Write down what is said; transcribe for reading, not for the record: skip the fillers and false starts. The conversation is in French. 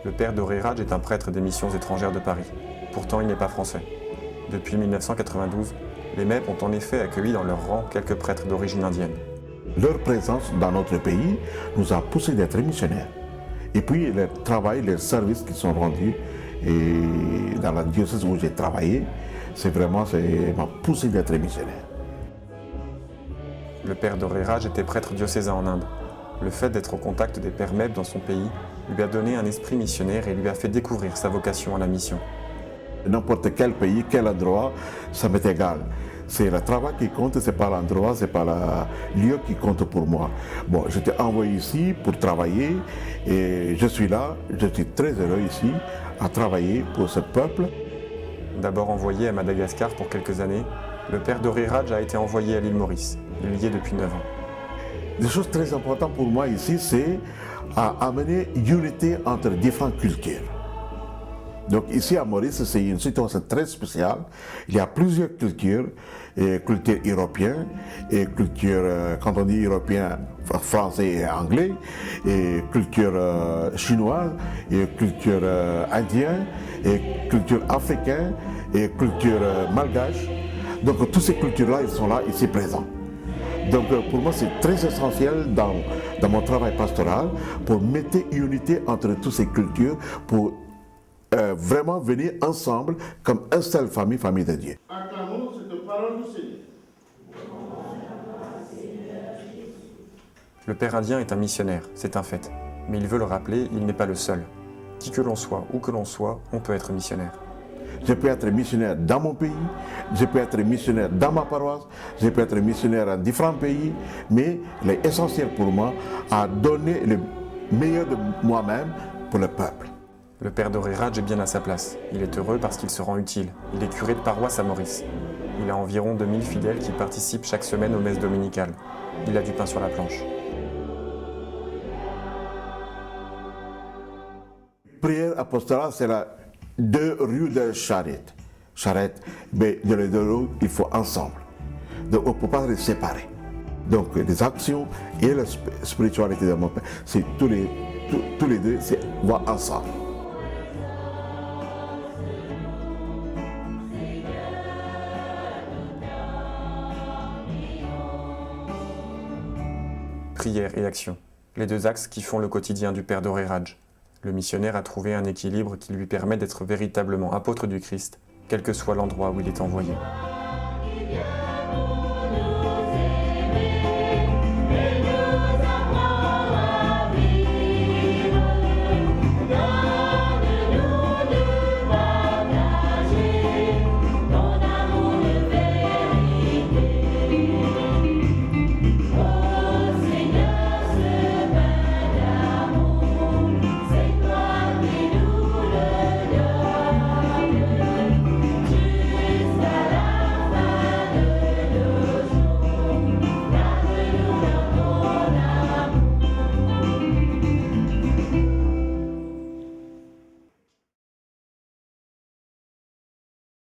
Le père Doré Raj est un prêtre des missions étrangères de Paris. Pourtant, il n'est pas français. Depuis 1992, les MEP ont en effet accueilli dans leur rang quelques prêtres d'origine indienne. Leur présence dans notre pays nous a poussé d'être missionnaires. Et puis le travail, les services qui sont rendus et dans la diocèse où j'ai travaillé, m'a poussé d'être missionnaire. Le père Doré Raj était prêtre diocésain en Inde. Le fait d'être au contact des pères MEP dans son pays lui a donné un esprit missionnaire et lui a fait découvrir sa vocation à la mission. N'importe quel pays, quel endroit, ça m'est égal. C'est le travail qui compte, c'est pas l'endroit, c'est pas le lieu qui compte pour moi. Bon, j'étais envoyé ici pour travailler et je suis là, je suis très heureux ici à travailler pour ce peuple. D'abord envoyé à Madagascar pour quelques années, le père Doré Raj a été envoyé à l'île Maurice. Il y est depuis 9 ans. Des choses très importantes pour moi ici, c'est à amener unité entre différentes cultures. Donc ici à Maurice, c'est une situation très spéciale. Il y a plusieurs cultures, culture européenne, et culture, quand on dit européen, français et anglais, et culture chinoise, et culture indienne, et culture africaine, et culture malgache. Donc toutes ces cultures-là, ils sont là, ici présents. Donc pour moi, c'est très essentiel dans mon travail pastoral pour mettre unité entre toutes ces cultures, pour vraiment venir ensemble comme une seule famille, famille de Dieu. Acclamons cette parole du Seigneur. Le père indien est un missionnaire, c'est un fait. Mais il veut le rappeler, il n'est pas le seul. Qui que l'on soit, où que l'on soit, on peut être missionnaire. Je peux être missionnaire dans mon pays, je peux être missionnaire dans ma paroisse, je peux être missionnaire dans différents pays, mais il est essentiel pour moi à donner le meilleur de moi-même pour le peuple. Le père Doré Raj est bien à sa place. Il est heureux parce qu'il se rend utile. Il est curé de paroisse à Maurice. Il a environ 2000 fidèles qui participent chaque semaine aux messes dominicales. Il a du pain sur la planche. Prière apostolale, c'est la 2 rue de Charette. Charette, mais de les deux routes, il faut ensemble. Donc on ne peut pas les séparer. Donc les actions et la spiritualité de mon père, c'est tous les deux, vont ensemble. Prière et action, les deux axes qui font le quotidien du père Doré Raj. Le missionnaire a trouvé un équilibre qui lui permet d'être véritablement apôtre du Christ, quel que soit l'endroit où il est envoyé.